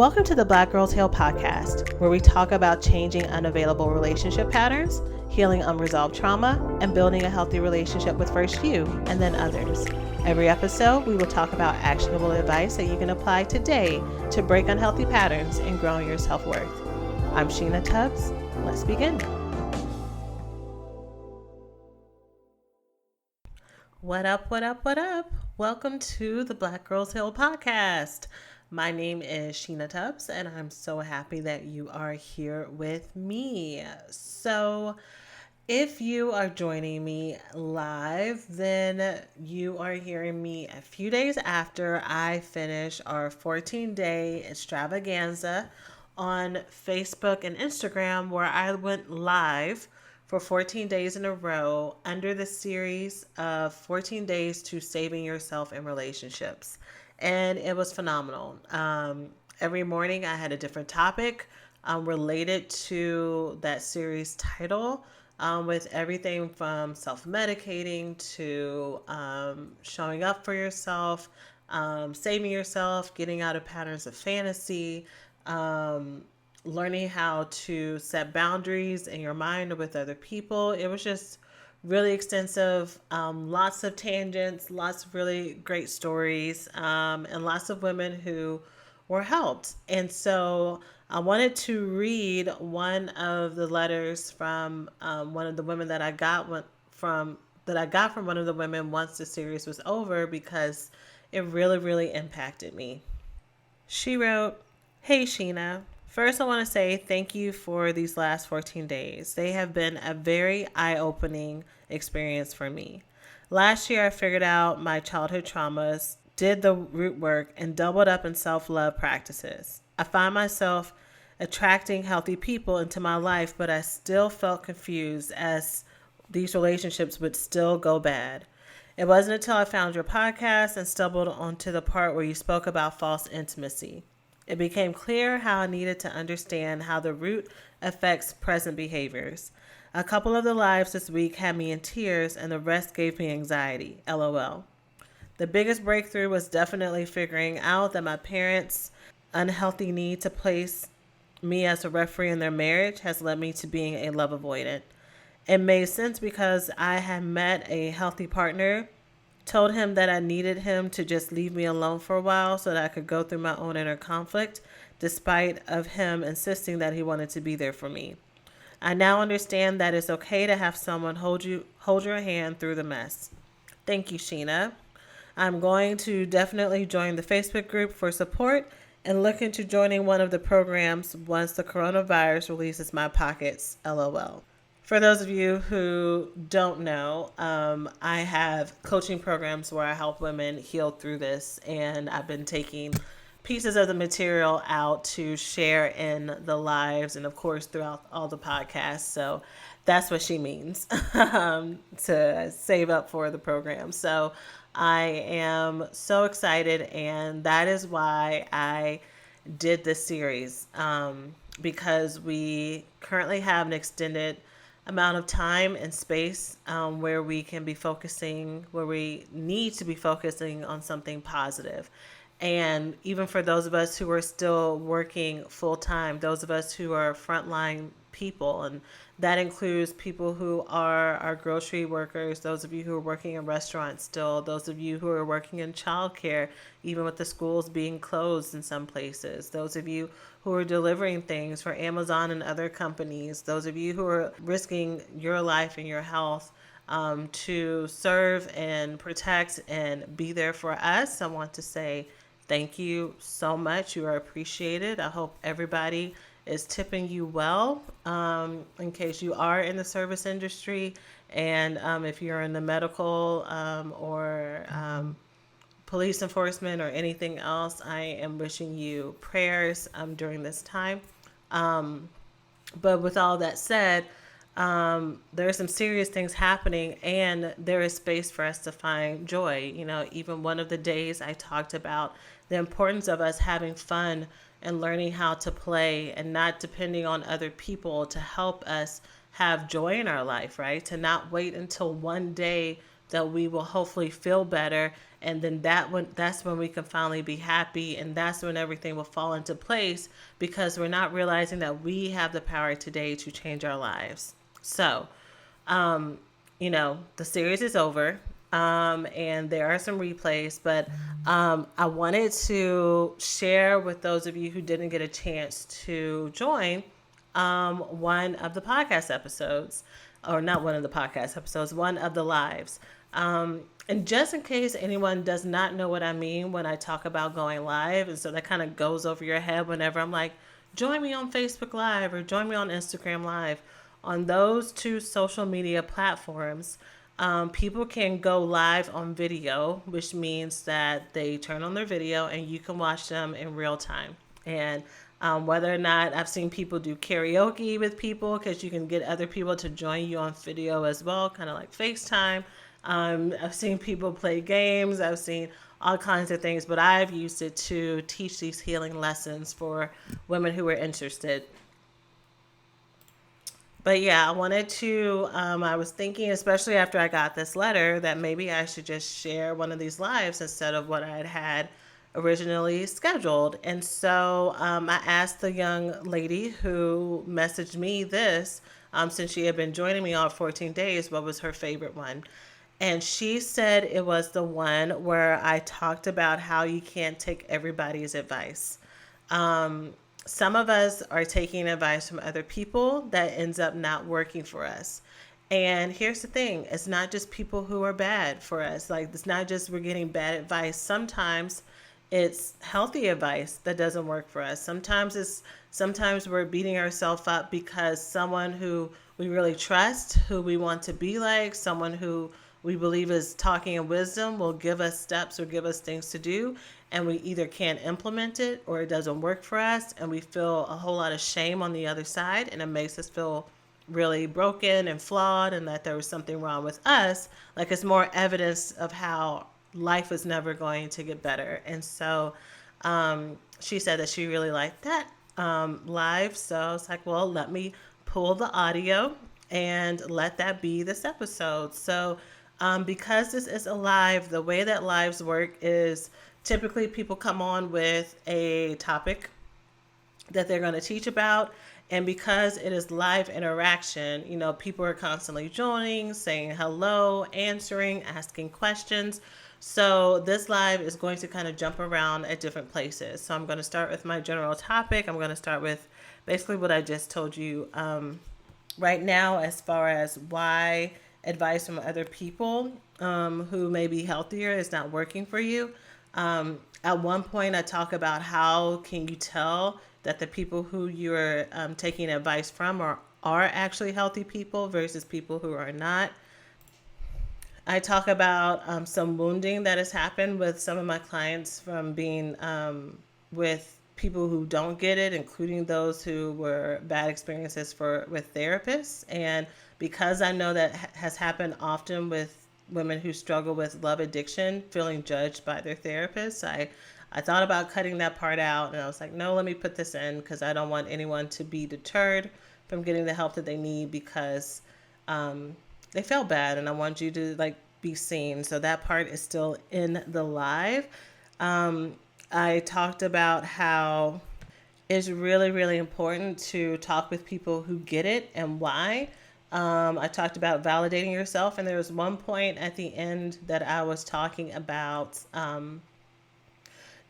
Welcome to the Black Girls Heal podcast, where we talk about changing unavailable relationship patterns, healing unresolved trauma, and building a healthy relationship with first you and then others. Every episode, we will talk about actionable advice that you can apply today to break unhealthy patterns and grow your self-worth. I'm Sheena Tubbs. Let's begin. What up, what up, what up? Welcome to the Black Girls Heal podcast. My name is Sheena Tubbs, and I'm so happy that you are here with me. So, if you are joining me live, then you are hearing me a few days after I finish our 14-day extravaganza on Facebook and Instagram, where I went live for 14 days in a row under the series of 14 Days to Saving Yourself in Relationships. And it was phenomenal. Every morning I had a different topic related to that series title, with everything from self-medicating to showing up for yourself, saving yourself, getting out of patterns of fantasy, learning how to set boundaries in your mind or with other people. It was just really extensive, lots of tangents, lots of really great stories, and lots of women who were helped. And so I wanted to read one of the letters from one of the women that I got from one of the women once the series was over, because it really, really impacted me. She wrote, "Hey Sheena, first I want to say thank you for these last 14 days. They have been a very eye-opening experience for me. Last year I figured out my childhood traumas, did the root work, and doubled up in self-love practices. I find myself attracting healthy people into my life, but I still felt confused as these relationships would still go bad. It wasn't until I found your podcast and stumbled onto the part where you spoke about false intimacy. It became clear how I needed to understand how the root affects present behaviors. A couple of the lives this week had me in tears, and the rest gave me anxiety. LOL. The biggest breakthrough was definitely figuring out that my parents' unhealthy need to place me as a referee in their marriage has led me to being a love avoidant. It made sense because I had met a healthy partner, told him that I needed him to just leave me alone for a while so that I could go through my own inner conflict, despite of him insisting that he wanted to be there for me. I now understand that it's okay to have someone hold your hand through the mess. Thank you, Sheena. I'm going to definitely join the Facebook group for support and look into joining one of the programs once the coronavirus releases my pockets. LOL." For those of you who don't know, I have coaching programs where I help women heal through this, and I've been taking pieces of the material out to share in the lives and, of course, throughout all the podcasts. So that's what she means, to save up for the program. So I am so excited, and that is why I did this series, because we currently have an extended amount of time and space where we can be focusing, where we need to be focusing on something positive. And even for those of us who are still working full time, those of us who are frontline people, and that includes people who are our grocery workers, those of you who are working in restaurants still, those of you who are working in childcare, even with the schools being closed in some places, those of you who are delivering things for Amazon and other companies, those of you who are risking your life and your health to serve and protect and be there for us. I want to say thank you so much. You are appreciated. I hope everybody is tipping you well, in case you are in the service industry, and if you're in the medical or police enforcement or anything else. I am wishing you prayers during this time. But with all that said, there are some serious things happening, and there is space for us to find joy. You know, even one of the days I talked about the importance of us having fun and learning how to play and not depending on other people to help us have joy in our life, right? To not wait until one day that we will hopefully feel better. And then that's when we can finally be happy, and that's when everything will fall into place, because we're not realizing that we have the power today to change our lives. So, the series is over. And there are some replays, but I wanted to share with those of you who didn't get a chance to join one of the podcast episodes, or not one of the podcast episodes, one of the lives. And just in case anyone does not know what I mean when I talk about going live, and so that kind of goes over your head whenever I'm like, join me on Facebook Live or join me on Instagram Live. On those two social media platforms, people can go live on video, which means that they turn on their video and you can watch them in real time. And whether or not, I've seen people do karaoke with people, because you can get other people to join you on video as well, kind of like FaceTime. I've seen people play games. I've seen all kinds of things, but I've used it to teach these healing lessons for women who are interested. But yeah, I wanted to, I was thinking, especially after I got this letter, that maybe I should just share one of these lives instead of what I had originally scheduled. And so I asked the young lady who messaged me this, since she had been joining me all 14 days, what was her favorite one. And she said it was the one where I talked about how you can't take everybody's advice. Some of us are taking advice from other people that ends up not working for us. And here's the thing, it's not just people who are bad for us. Like, it's not just we're getting bad advice. Sometimes it's healthy advice that doesn't work for us. Sometimes we're beating ourselves up because someone who we really trust, who we want to be like, someone who we believe is talking in wisdom, will give us steps or give us things to do, and we either can't implement it or it doesn't work for us, and we feel a whole lot of shame on the other side, and it makes us feel really broken and flawed, and that there was something wrong with us. Like, it's more evidence of how life is never going to get better. And so she said that she really liked that live. So I was like, well, let me pull the audio and let that be this episode. So because this is a live, the way that lives work is typically people come on with a topic that they're going to teach about. And because it is live interaction, people are constantly joining, saying hello, answering, asking questions. So this live is going to kind of jump around at different places. So I'm going to start with my general topic. I'm going to start with basically what I just told you right now, as far as why advice from other people who may be healthier is not working for you. At one point, I talk about how can you tell that the people who you're taking advice from are actually healthy people versus people who are not. I talk about some wounding that has happened with some of my clients from being with people who don't get it, including those who were bad experiences with therapists. And because I know that has happened often with women who struggle with love addiction, feeling judged by their therapists, I thought about cutting that part out, and I was like, no, let me put this in, because I don't want anyone to be deterred from getting the help that they need because they felt bad, and I want you to be seen. So that part is still in the live. I talked about how it's really, really important to talk with people who get it and why. I talked about validating yourself, and there was one point at the end that I was talking about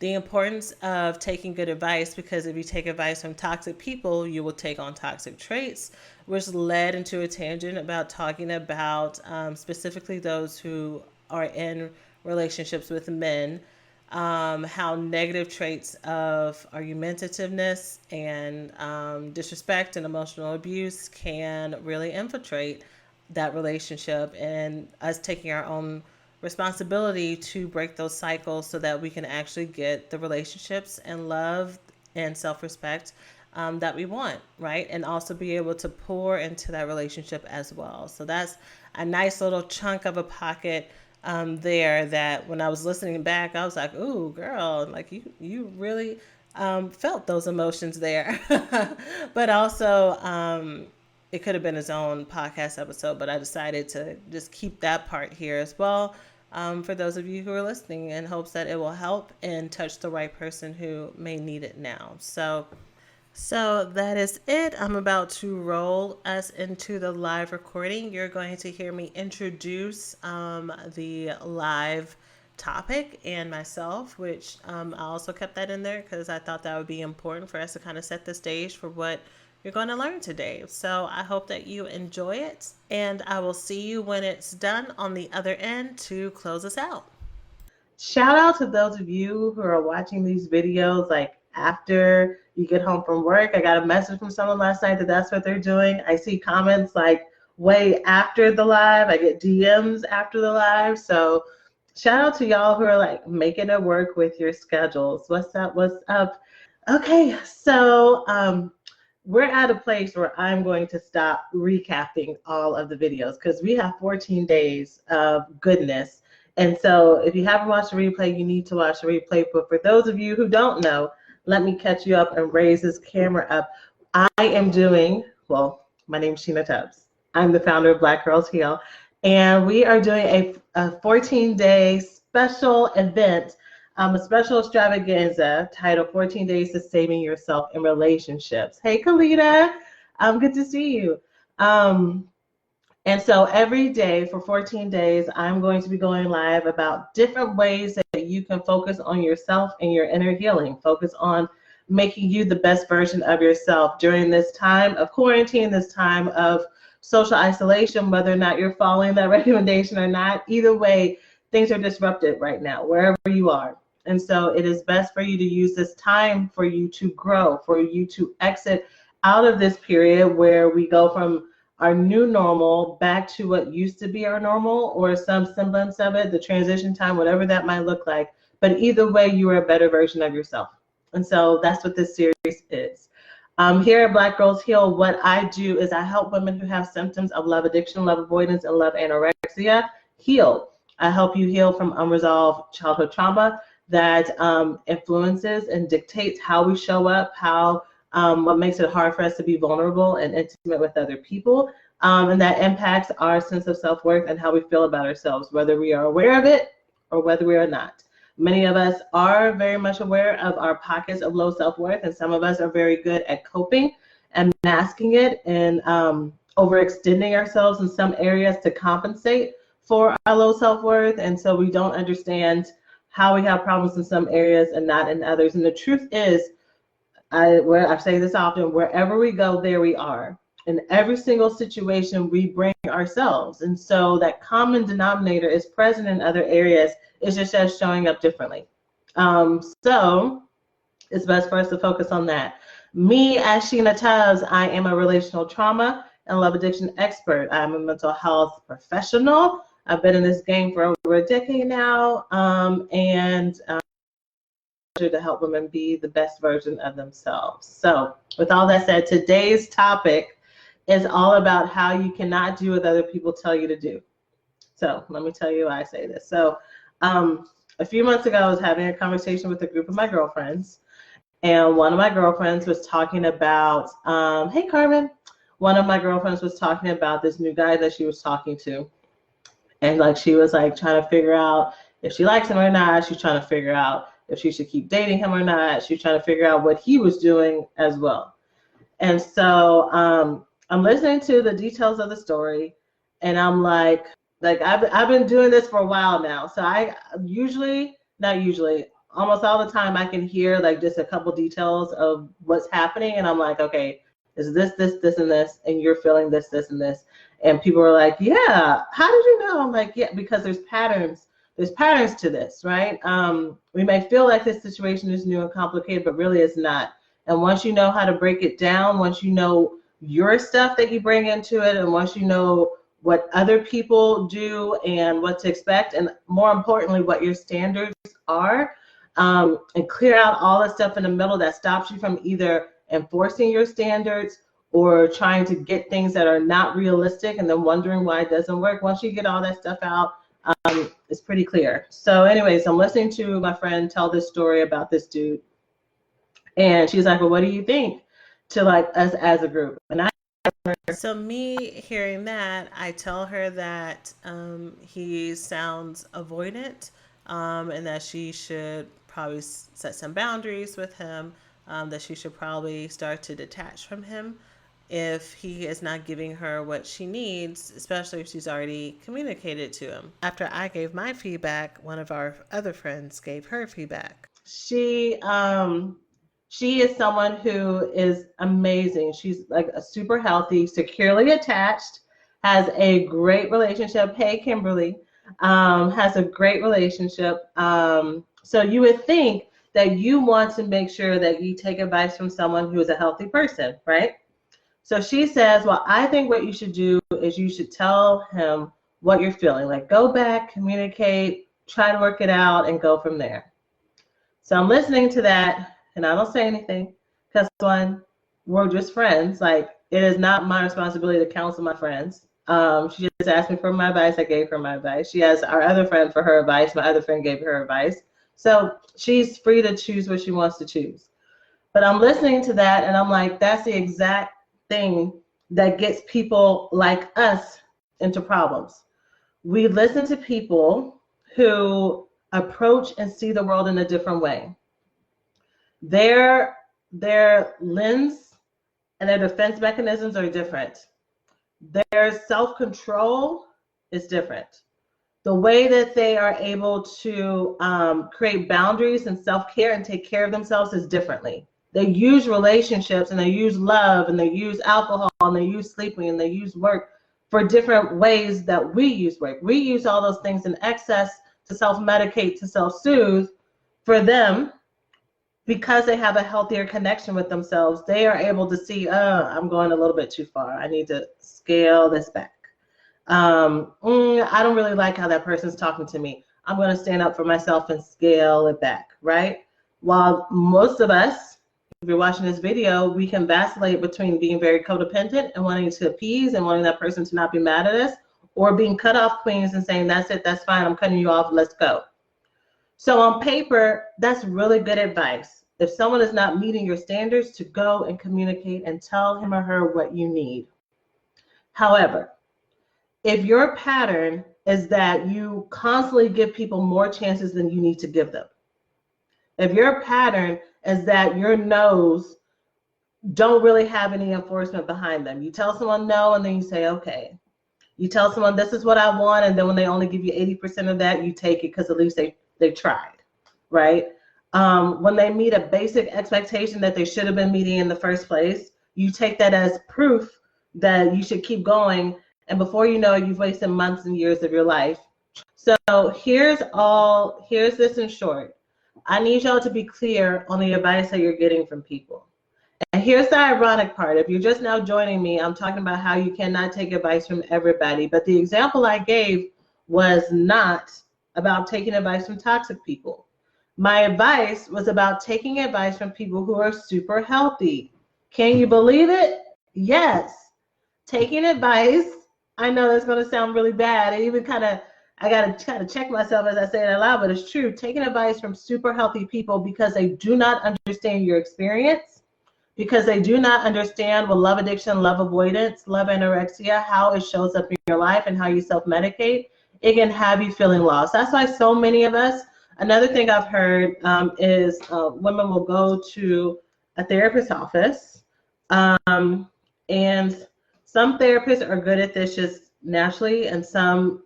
the importance of taking good advice, because if you take advice from toxic people, you will take on toxic traits, which led into a tangent about talking about specifically those who are in relationships with men, how negative traits of argumentativeness and disrespect and emotional abuse can really infiltrate that relationship, and us taking our own responsibility to break those cycles so that we can actually get the relationships and love and self-respect that we want, right? And also be able to pour into that relationship as well. So that's a nice little chunk of a pocket there that when I was listening back, I was like, ooh, girl, like you really felt those emotions there. But also it could have been its own podcast episode, but I decided to just keep that part here as well, for those of you who are listening, in hopes that it will help and touch the right person who may need it now. So that is it. I'm about to roll us into the live recording. You're going to hear me introduce the live topic and myself, which I also kept that in there because I thought that would be important for us to kind of set the stage for what you're going to learn today. So I hope that you enjoy it, and I will see you when it's done on the other end to close us out. Shout out to those of you who are watching these videos like after you get home from work. I got a message from someone last night that that's what they're doing. I see comments like way after the live. I get DMs after the live. So shout out to y'all who are like making it work with your schedules. What's up? What's up? Okay, so we're at a place where I'm going to stop recapping all of the videos because we have 14 days of goodness. And so if you haven't watched the replay, you need to watch the replay. But for those of you who don't know, let me catch you up and raise this camera up. I am doing, well, my name is Sheena Tubbs. I'm the founder of Black Girls Heal. And we are doing a 14-day special event, a special extravaganza titled 14 Days to Saving Yourself in Relationships. Hey, Kalita. Good to see you. And so every day for 14 days, I'm going to be going live about different ways that you can focus on yourself and your inner healing. Focus on making you the best version of yourself during this time of quarantine, this time of social isolation, whether or not you're following that recommendation or not. Either way, things are disrupted right now, wherever you are. And so it is best for you to use this time for you to grow, for you to exit out of this period where we go from our new normal back to what used to be our normal, or some semblance of it, the transition time, whatever that might look like. But either way, you are a better version of yourself. And so that's what this series is. Here at Black Girls Heal, what I do is I help women who have symptoms of love addiction, love avoidance, and love anorexia heal. I help you heal from unresolved childhood trauma that influences and dictates how we show up, what makes it hard for us to be vulnerable and intimate with other people, and that impacts our sense of self-worth and how we feel about ourselves, whether we are aware of it or whether we are not. Many of us are very much aware of our pockets of low self-worth, and some of us are very good at coping and masking it and overextending ourselves in some areas to compensate for our low self-worth, and so we don't understand how we have problems in some areas and not in others. And the truth is, I say this often, wherever we go, there we are. In every single situation, we bring ourselves. And so that common denominator is present in other areas. It's just us showing up differently. So it's best for us to focus on that. Me, as Sheena Tubbs, I am a relational trauma and love addiction expert. I'm a mental health professional. I've been in this game for over a decade now, to help women be the best version of themselves. So with all that said, today's topic is all about how you cannot do what other people tell you to do. So let me tell you why I say this. So a few months ago, I was having a conversation with a group of my girlfriends, and one of my girlfriends was talking about, hey Carmen, one of my girlfriends was talking about this new guy that she was talking to. And like she was like trying to figure out if she likes him or not. She's trying to figure out if she should keep dating him or not. She's trying to figure out what he was doing as well. And so I'm listening to the details of the story, and I'm like I've been doing this for a while now. So I almost all the time I can hear like just a couple details of what's happening, and I'm like, okay, is this, and this, and you're feeling this, and this. And people are like, yeah, how did you know? I'm like, yeah, because there's patterns to this, right? We may feel like this situation is new and complicated, but really it's not. And once you know how to break it down, once you know your stuff that you bring into it, and once you know what other people do and what to expect, and more importantly, what your standards are, and clear out all the stuff in the middle that stops you from either enforcing your standards or trying to get things that are not realistic and then wondering why it doesn't work. Once you get all that stuff out, it's pretty clear. So anyways, I'm listening to my friend tell this story about this dude, and she's like, well, what do you think to like us as a group? And I So me hearing that, I tell her that he sounds avoidant, and that she should probably set some boundaries with him. That she should probably start to detach from him if he is not giving her what she needs, especially if she's already communicated to him. After I gave my feedback, one of our other friends gave her feedback. She is someone who is amazing. She's like a super healthy, securely attached, has a great relationship. Hey, Kimberly, has a great relationship. So you would think that you want to make sure that you take advice from someone who is a healthy person, right? So she says, well, I think what you should do is you should tell him what you're feeling. Like, go back, communicate, try to work it out, and go from there. So I'm listening to that, and I don't say anything because, one, we're just friends. Like, it is not my responsibility to counsel my friends. She just asked me for my advice. I gave her my advice. She asked our other friend for her advice. My other friend gave her advice. So she's free to choose what she wants to choose. But I'm listening to that, and I'm like, that's the exact thing that gets people like us into problems. We listen to people who approach and see the world in a different way. Their their lens and their defense mechanisms are different. Their self-control is different. The way that they are able to create boundaries and self-care and take care of themselves is differently. They use relationships and they use love and they use alcohol and they use sleeping and they use work for different ways that we use work. We use all those things in excess to self-medicate, to self-soothe. For them, because they have a healthier connection with themselves, they are able to see, I'm going a little bit too far. I need to scale this back. I don't really like how that person's talking to me. I'm going to stand up for myself and scale it back, right? While most of us, if you're watching this video, we can vacillate between being very codependent and wanting to appease and wanting that person to not be mad at us, or being cut off queens and saying, that's it, that's fine, I'm cutting you off, let's go. So on paper, that's really good advice. If someone is not meeting your standards, to go and communicate and tell him or her what you need. However, if your pattern is that you constantly give people more chances than you need to give them, if your pattern is that your no's don't really have any enforcement behind them, you tell someone no and then you say, okay. You tell someone this is what I want, and then when they only give you 80% of that, you take it because at least they tried, right? When they meet a basic expectation that they should have been meeting in the first place, you take that as proof that you should keep going, and before you know it, you've wasted months and years of your life. So here's this in short. I need y'all to be clear on the advice that you're getting from people. And here's the ironic part. If you're just now joining me, I'm talking about how you cannot take advice from everybody. But the example I gave was not about taking advice from toxic people. My advice was about taking advice from people who are super healthy. Can you believe it? Yes. Taking advice, I know that's going to sound really bad. I got to kind of check myself as I say it out loud, but it's true. Taking advice from super healthy people because they do not understand your experience, because they do not understand what love addiction, love avoidance, love anorexia, how it shows up in your life and how you self-medicate. It can have you feeling lost. That's why so many of us, another thing I've heard is women will go to a therapist's office, and some therapists are good at this just naturally, and some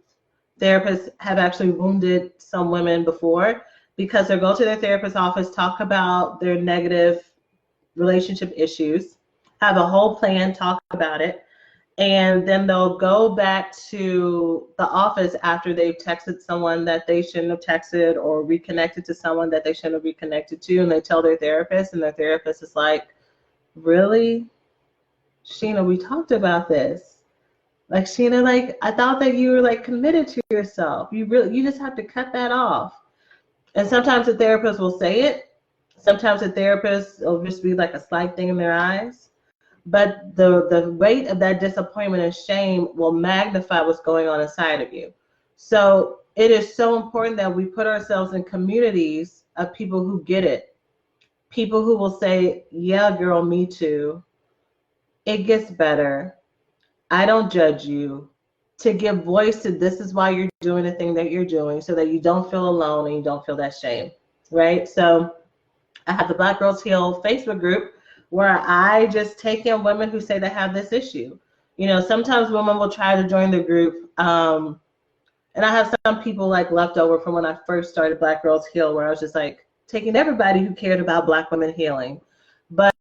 therapists have actually wounded some women before because they'll go to their therapist's office, talk about their negative relationship issues, have a whole plan, talk about it, and then they'll go back to the office after they've texted someone that they shouldn't have texted or reconnected to someone that they shouldn't have reconnected to, and they tell their therapist, and their therapist is like, really? Sheena, we talked about this. Like, Sheena, like, I thought that you were like committed to yourself. You just have to cut that off. And sometimes the therapist will say it. Sometimes the therapist will just be like a slight thing in their eyes. But the weight of that disappointment and shame will magnify what's going on inside of you. So it is so important that we put ourselves in communities of people who get it. People who will say, yeah, girl, me too. It gets better. I don't judge you, to give voice to this is why you're doing the thing that you're doing so that you don't feel alone and you don't feel that shame, right? So I have the Black Girls Heal Facebook group where I just take in women who say they have this issue. You know, sometimes women will try to join the group. And I have some people like left over from when I first started Black Girls Heal, where I was just like taking everybody who cared about Black women healing. But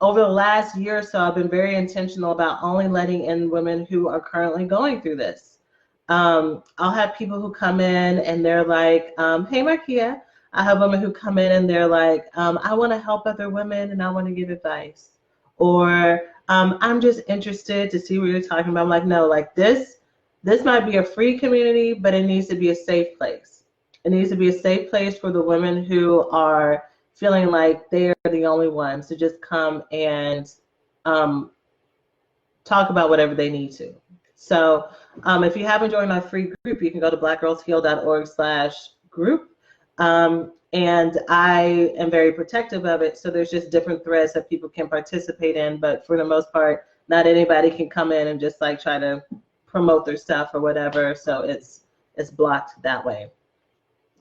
over the last year or so, I've been very intentional about only letting in women who are currently going through this. I'll have people who come in and they're like, hey, Markia. I have women who come in and they're like, I want to help other women and I want to give advice. Or I'm just interested to see what you're talking about. I'm like, no, like this might be a free community, but it needs to be a safe place. It needs to be a safe place for the women who are feeling like they're the only ones to just come and talk about whatever they need to. So if you haven't joined my free group, you can go to blackgirlsheal.org/group. And I am very protective of it. So there's just different threads that people can participate in. But for the most part, not anybody can come in and just like try to promote their stuff or whatever. So it's blocked that way.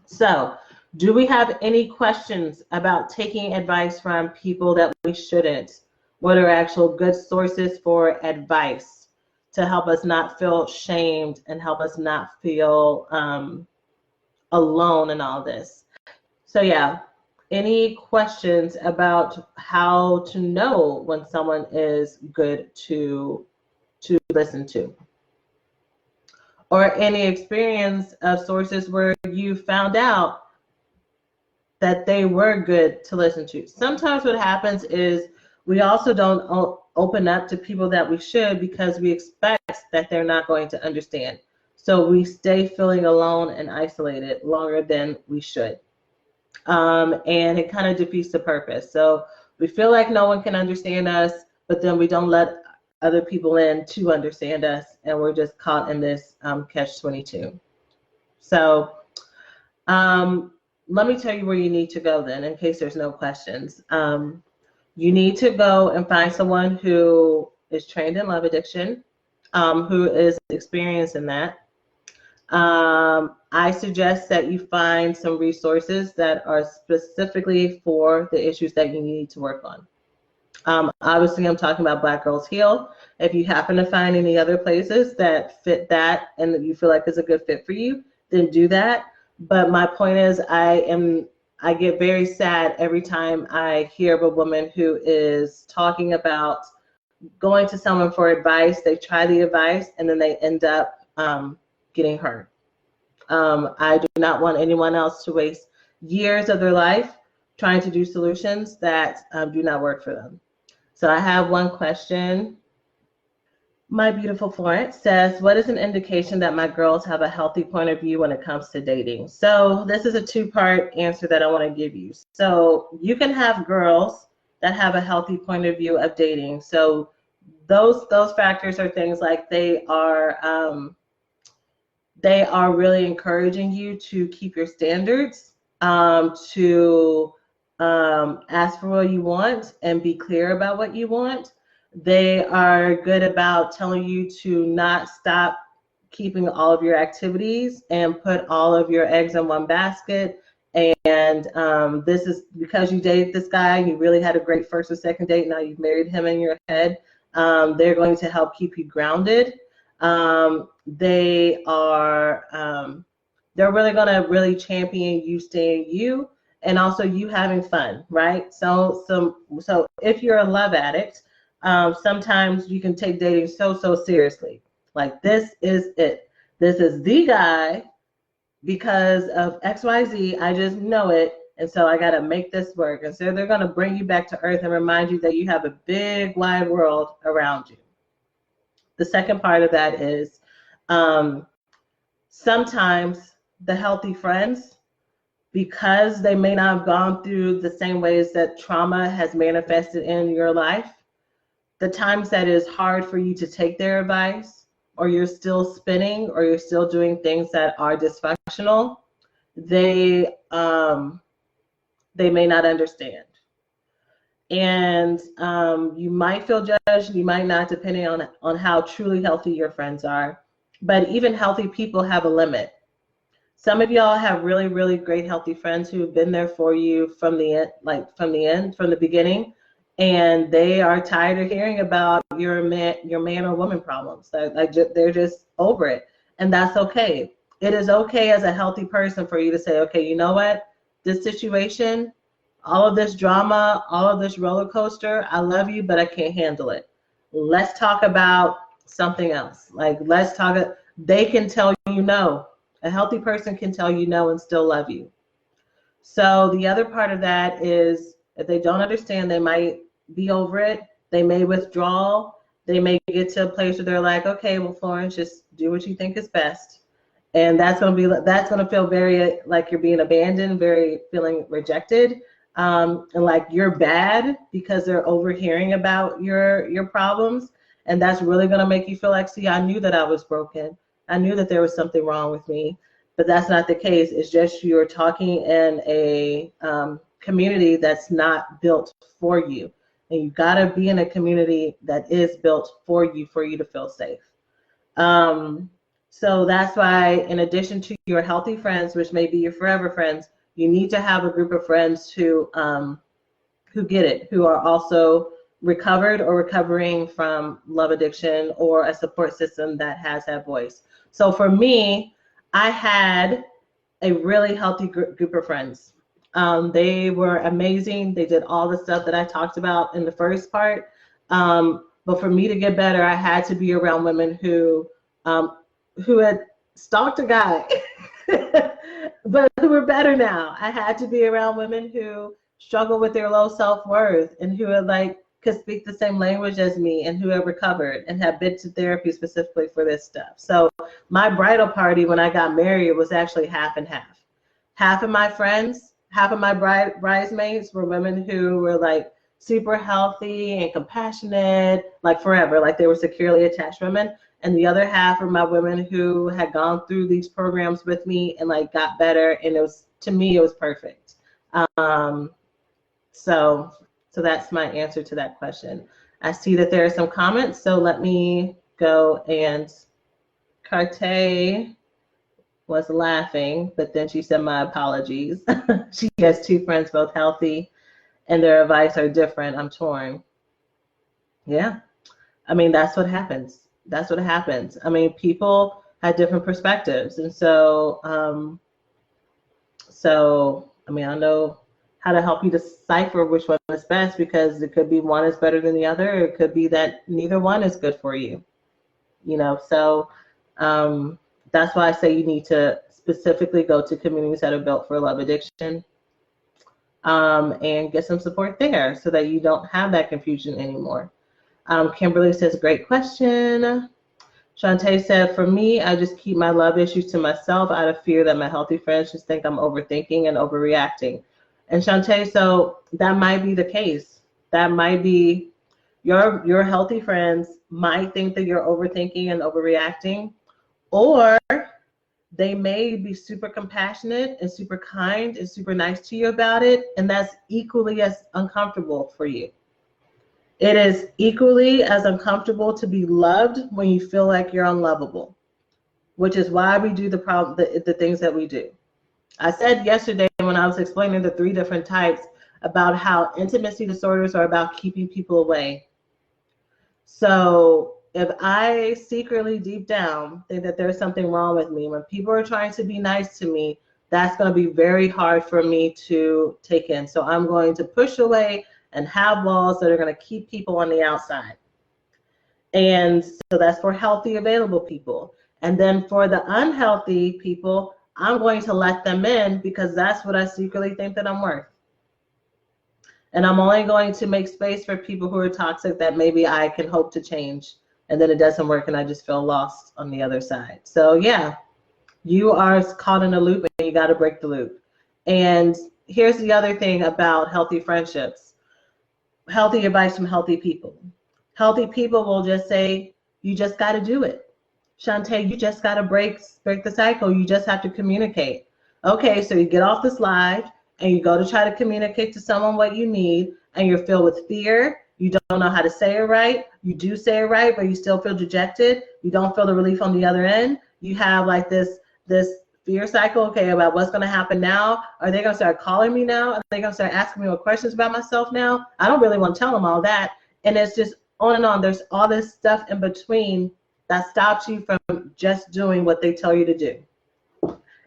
So do we have any questions about taking advice from people that we shouldn't? What are actual good sources for advice to help us not feel shamed and help us not feel alone in all this? So yeah, any questions about how to know when someone is good to listen to? Or any experience of sources where you found out that they were good to listen to. Sometimes what happens is we also don't open up to people that we should because we expect that they're not going to understand. So we stay feeling alone and isolated longer than we should. And it kind of defeats the purpose. So we feel like no one can understand us, but then we don't let other people in to understand us, and we're just caught in this catch-22. So let me tell you where you need to go then, in case there's no questions. You need to go and find someone who is trained in love addiction, who is experienced in that. I suggest that you find some resources that are specifically for the issues that you need to work on. Obviously, I'm talking about Black Girls Heal. If you happen to find any other places that fit that and that you feel like is a good fit for you, then do that. But my point is, I get very sad every time I hear of a woman who is talking about going to someone for advice. They try the advice and then they end up getting hurt. I do not want anyone else to waste years of their life trying to do solutions that do not work for them. So I have one question. My beautiful Florence says, what is an indication that my girls have a healthy point of view when it comes to dating? So this is a two-part answer that I want to give you. So you can have girls that have a healthy point of view of dating. So those factors are things like they are really encouraging you to keep your standards, to ask for what you want and be clear about what you want. They are good about telling you to not stop keeping all of your activities and put all of your eggs in one basket. And this is because you dated this guy, you really had a great first or second date, now you've married him in your head. They're going to help keep you grounded. They're really going to really champion you staying you and also you having fun, right? So if you're a love addict, sometimes you can take dating so seriously. Like, this is it. This is the guy because of XYZ. I just know it. And so I got to make this work. And so they're going to bring you back to earth and remind you that you have a big, wide world around you. The second part of that is sometimes the healthy friends, because they may not have gone through the same ways that trauma has manifested in your life, the times that it is hard for you to take their advice, or you're still spinning, or you're still doing things that are dysfunctional, they may not understand. And you might feel judged, you might not, depending on how truly healthy your friends are. But even healthy people have a limit. Some of y'all have really, really great healthy friends who have been there for you from the end, from the beginning, and they are tired of hearing about your man or woman problems. They're just over it, and that's okay. It is okay as a healthy person for you to say, okay, you know what, this situation, all of this drama, all of this roller coaster, I love you, but I can't handle it. Let's talk about something else. Like, let's talk. They can tell you no. A healthy person can tell you no and still love you. So the other part of that is if they don't understand, they might be over it. They may withdraw. They may get to a place where they're like, okay, well, Florence, just do what you think is best. And that's going to feel very like you're being abandoned, very feeling rejected, and like you're bad because they're overhearing about your problems. And that's really going to make you feel like, see, I knew that I was broken. I knew that there was something wrong with me, but that's not the case. It's just you're talking in a community that's not built for you. And you got to be in a community that is built for you to feel safe. So that's why, in addition to your healthy friends, which may be your forever friends, you need to have a group of friends who get it, who are also recovered or recovering from love addiction, or a support system that has that voice. So for me, I had a really healthy group of friends. They were amazing. They did all the stuff that I talked about in the first part. But for me to get better, I had to be around women who had stalked a guy, but who were better now. I had to be around women who struggle with their low self-worth and who had could speak the same language as me and who have recovered and have been to therapy specifically for this stuff. So my bridal party when I got married was actually half and half. Half of my friends, half of my bridesmaids were women who were super healthy and compassionate, like forever, like they were securely attached women. And the other half are my women who had gone through these programs with me and got better. And to me, it was perfect. So that's my answer to that question. I see that there are some comments, so let me go. And Carte was laughing, but then she said, my apologies. She has two friends, both healthy, and their advice are different. I'm torn. Yeah, I mean, that's what happens. That's what happens. I mean, people have different perspectives. And so I mean, I know how to help you decipher which one is best, because it could be one is better than the other, or it could be that neither one is good for you. So that's why I say you need to specifically go to communities that are built for love addiction, and get some support there so that you don't have that confusion anymore. Kimberly says, great question. Shantae said, for me, I just keep my love issues to myself out of fear that my healthy friends just think I'm overthinking and overreacting. And Shantae, so that might be the case. That might be your healthy friends might think that you're overthinking and overreacting, or they may be super compassionate and super kind and super nice to you about it, and that's equally as uncomfortable for you. It is equally as uncomfortable to be loved when you feel like you're unlovable, which is why we do the things that we do. I said yesterday when I was explaining the 3 different types about how intimacy disorders are about keeping people away. So if I secretly deep down think that there's something wrong with me, when people are trying to be nice to me, that's going to be very hard for me to take in. So I'm going to push away and have walls that are going to keep people on the outside. And so that's for healthy, available people. And then for the unhealthy people, I'm going to let them in because that's what I secretly think that I'm worth. And I'm only going to make space for people who are toxic that maybe I can hope to change. And then it doesn't work and I just feel lost on the other side. So yeah, you are caught in a loop and you got to break the loop. And here's the other thing about healthy friendships. Healthy advice from healthy people. Healthy people will just say, you just got to do it. Shantae, you just got to break the cycle. You just have to communicate. Okay, so you get off this live and you go to try to communicate to someone what you need, and you're filled with fear. You don't know how to say it right. You do say it right, but you still feel dejected. You don't feel the relief on the other end. You have like this fear cycle, okay, about what's going to happen now. Are they going to start calling me now? Are they going to start asking me more questions about myself now? I don't really want to tell them all that. And it's just on and on. There's all this stuff in between that stops you from just doing what they tell you to do.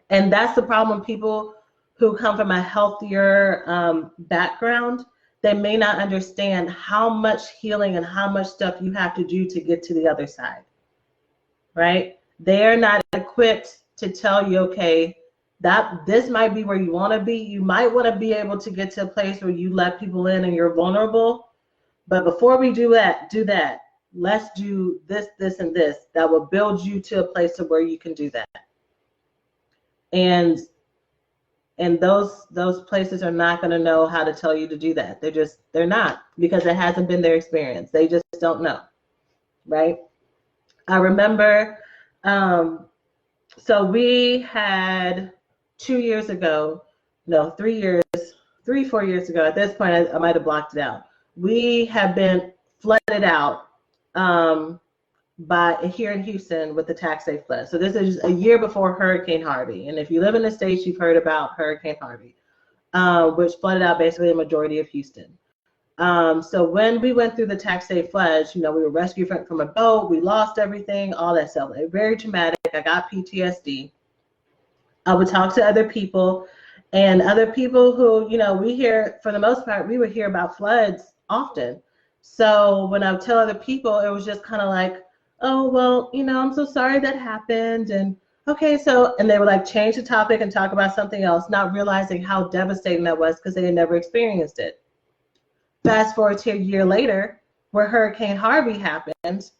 And that's the problem. People who come from a healthier background, they may not understand how much healing and how much stuff you have to do to get to the other side, right? They are not equipped to tell you, okay, that this might be where you want to be. You might want to be able to get to a place where you let people in and you're vulnerable. But before we do that, let's do this, this, and this that will build you to a place of where you can do that. And those places are not going to know how to tell you to do that. They're not, because it hasn't been their experience. They just don't know, right? I remember, so we had 2 years ago, no, 3 years, 4 years ago, at this point, I might have blocked it out. We have been flooded out by here in Houston with the tax-safe flood. So this is a year before Hurricane Harvey. And if you live in the States, you've heard about Hurricane Harvey, which flooded out basically the majority of Houston. So when we went through the tax-safe floods, we were rescued from a boat, we lost everything, all that stuff. It was very traumatic. I got PTSD. I would talk to other people, and other people who, we hear, for the most part, we would hear about floods often. So when I would tell other people, it was just kind of like, oh, well, I'm so sorry that happened. And okay, so, and they would like change the topic and talk about something else, not realizing how devastating that was because they had never experienced it. Fast forward to a year later, where Hurricane Harvey happened,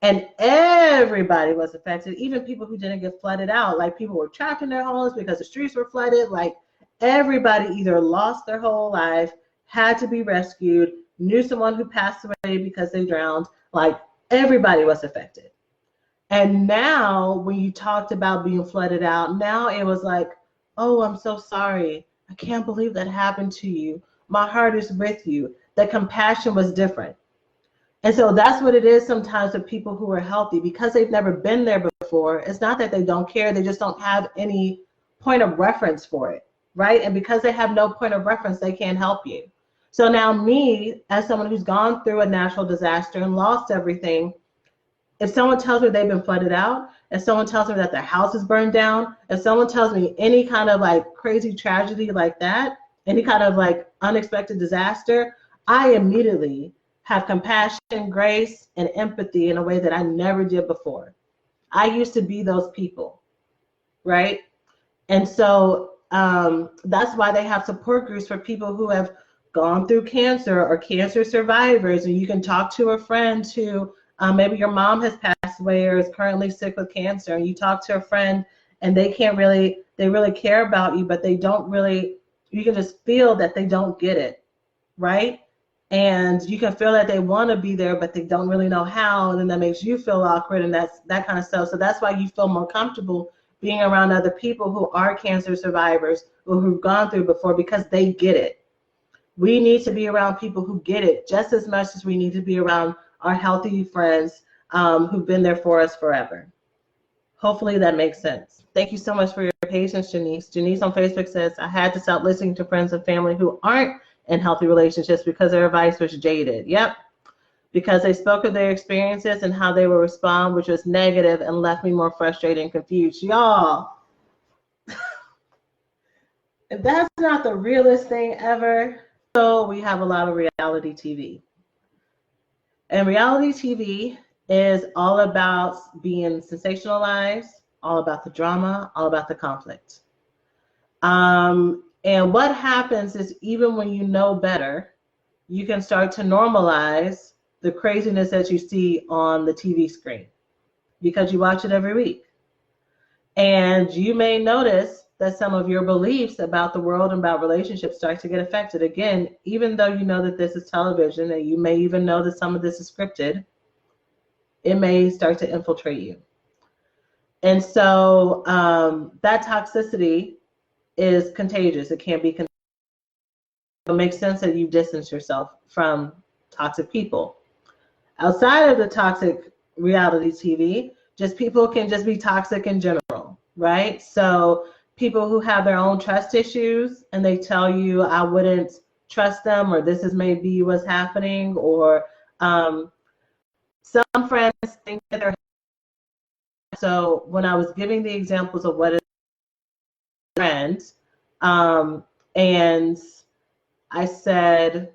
and everybody was affected, even people who didn't get flooded out. Like, people were trapped in their homes because the streets were flooded. Like, everybody either lost their whole life, had to be rescued, knew someone who passed away because they drowned. Like, everybody was affected. And now when you talked about being flooded out, now it was like, oh, I'm so sorry. I can't believe that happened to you. My heart is with you. The compassion was different. And so that's what it is sometimes with people who are healthy, because they've never been there before. It's not that they don't care. They just don't have any point of reference for it, right? And because they have no point of reference, they can't help you. So now me, as someone who's gone through a natural disaster and lost everything, if someone tells me they've been flooded out, if someone tells me that their house is burned down, if someone tells me any kind of like crazy tragedy like that, any kind of like unexpected disaster, I immediately have compassion, grace, and empathy in a way that I never did before. I used to be those people, right? And so that's why they have support groups for people who have gone through cancer or cancer survivors. And you can talk to a friend who maybe your mom has passed away or is currently sick with cancer, and you talk to a friend and they really care about you, but they don't really, you can just feel that they don't get it, right? And you can feel that they want to be there, but they don't really know how, and then that makes you feel awkward, and that's that kind of stuff. So that's why you feel more comfortable being around other people who are cancer survivors or who've gone through before, because they get it. We need to be around people who get it just as much as we need to be around our healthy friends who've been there for us forever. Hopefully that makes sense. Thank you so much for your patience, Janice. Janice on Facebook says, I had to stop listening to friends and family who aren't in healthy relationships because their advice was jaded. Yep. Because they spoke of their experiences and how they would respond, which was negative and left me more frustrated and confused. Y'all, that's not the realest thing ever. So we have a lot of reality TV. And reality TV is all about being sensationalized, all about the drama, all about the conflict. And what happens is, even when you know better, you can start to normalize the craziness that you see on the TV screen because you watch it every week. And you may notice that some of your beliefs about the world and about relationships start to get affected. Again, even though you know that this is television, and you may even know that some of this is scripted, it may start to infiltrate you. And so that toxicity is contagious. It can be it makes sense that you distance yourself from toxic people. Outside of the toxic reality TV, just people can just be toxic in general, right? So people who have their own trust issues and they tell you I wouldn't trust them, or this is maybe what's happening, or um, some friends think that they're. So when I was giving the examples of what is a friend, um, and I said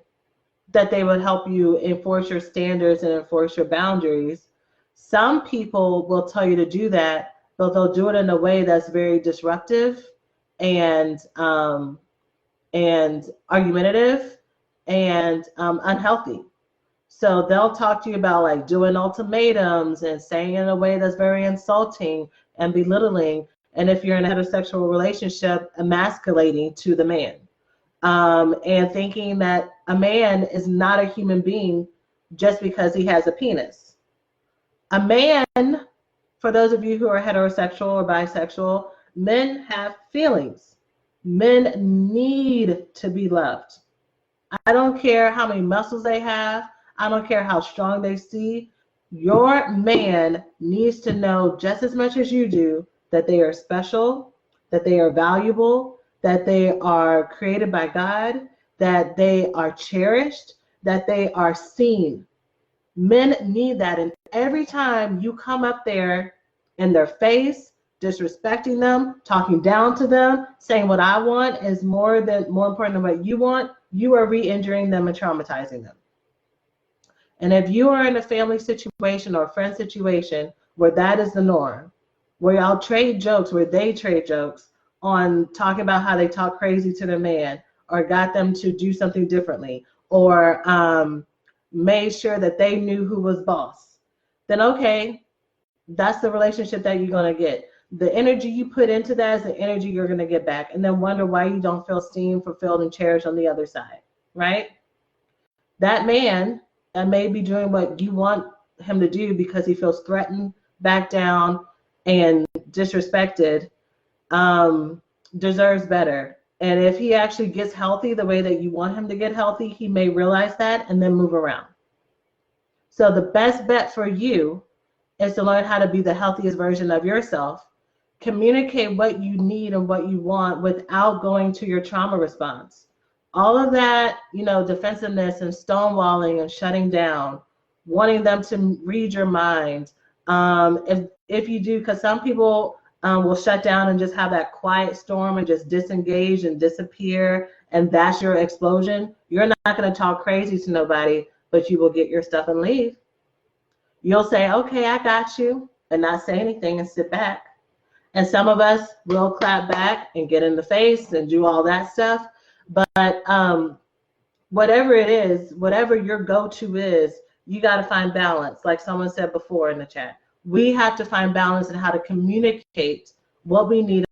that they would help you enforce your standards and enforce your boundaries. Some people will tell you to do that, but they'll do it in a way that's very disruptive and and argumentative and unhealthy. So they'll talk to you about like doing ultimatums and saying in a way that's very insulting and belittling. And if you're in a heterosexual relationship, emasculating to the man, and thinking that a man is not a human being just because he has a penis. A man, for those of you who are heterosexual or bisexual, men have feelings. Men need to be loved. I don't care how many muscles they have. I don't care how strong they see. Your man needs to know just as much as you do that they are special, that they are valuable, that they are created by God, that they are cherished, that they are seen. Men need that. And every time you come up there in their face, disrespecting them, talking down to them, saying what I want is more important than what you want, you are re-injuring them and traumatizing them. And if you are in a family situation or a friend situation where that is the norm, where y'all trade jokes, where they trade jokes on talking about how they talk crazy to their man or got them to do something differently, or made sure that they knew who was boss, then okay, that's the relationship that you're going to get. The energy you put into that is the energy you're going to get back, and then wonder why you don't feel seen, fulfilled, and cherished on the other side, right? That man that may be doing what you want him to do because he feels threatened, backed down, and disrespected, deserves better. And if he actually gets healthy the way that you want him to get healthy, he may realize that and then move around. So the best bet for you is to learn how to be the healthiest version of yourself. Communicate what you need and what you want without going to your trauma response. All of that, defensiveness and stonewalling and shutting down, wanting them to read your mind. If you do, because some people will shut down and just have that quiet storm and just disengage and disappear, and that's your explosion. You're not going to talk crazy to nobody, but you will get your stuff and leave. You'll say, okay, I got you, and not say anything and sit back. And some of us will clap back and get in the face and do all that stuff. But whatever it is, whatever your go-to is, you got to find balance. Like someone said before in the chat, we have to find balance in how to communicate what we need.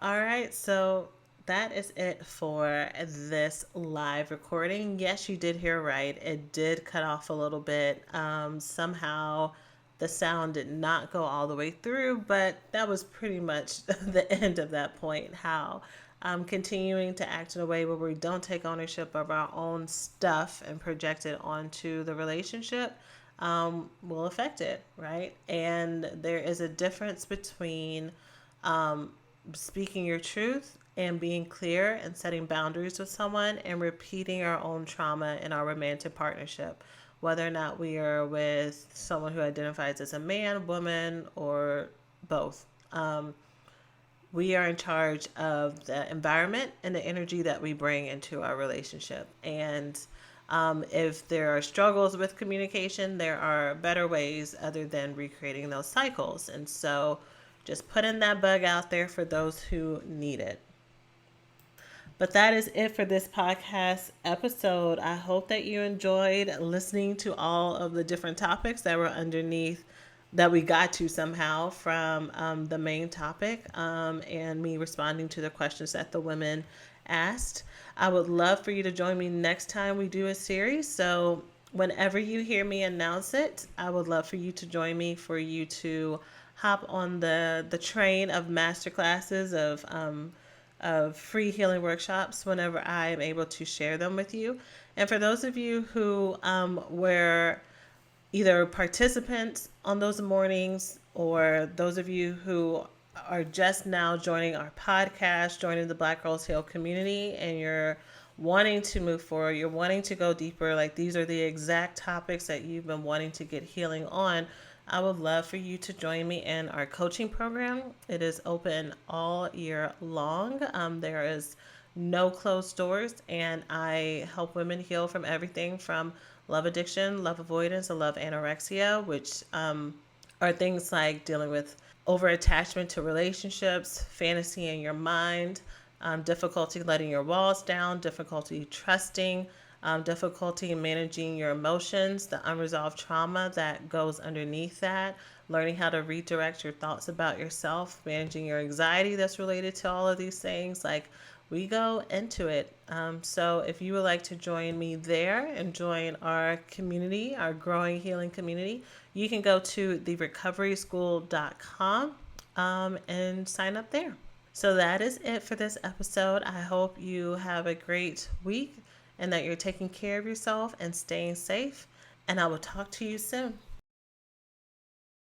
All right, so that is it for this live recording. Yes, you did hear right. It did cut off a little bit. Somehow the sound did not go all the way through, but that was pretty much the end of that point. How continuing to act in a way where we don't take ownership of our own stuff and project it onto the relationship will affect it, right? And there is a difference between speaking your truth and being clear and setting boundaries with someone and repeating our own trauma in our romantic partnership, whether or not we are with someone who identifies as a man, woman, or both. We are in charge of the environment and the energy that we bring into our relationship. And if there are struggles with communication, there are better ways other than recreating those cycles. And so just putting that bug out there for those who need it. But that is it for this podcast episode. I hope that you enjoyed listening to all of the different topics that were underneath that we got to somehow from the main topic and me responding to the questions that the women asked. I would love for you to join me next time we do a series. So whenever you hear me announce it, I would love for you to join me, for you to hop on the train of masterclasses of of free healing workshops whenever I am able to share them with you. And for those of you who were either participants on those mornings or those of you who are just now joining our podcast, joining the Black Girls Heal community, and you're wanting to move forward, you're wanting to go deeper, like these are the exact topics that you've been wanting to get healing on, I would love for you to join me in our coaching program. It is open all year long. There is no closed doors, and I help women heal from everything from love addiction, love avoidance, and love anorexia, which are things like dealing with over attachment to relationships, fantasy in your mind, difficulty letting your walls down, difficulty trusting, difficulty managing your emotions, the unresolved trauma that goes underneath that, learning how to redirect your thoughts about yourself, managing your anxiety that's related to all of these things. Like, we go into it. So if you would like to join me there and join our community, our growing healing community, you can go to therecoveryschool.com and sign up there. So that is it for this episode. I hope you have a great week and that you're taking care of yourself and staying safe. And I will talk to you soon.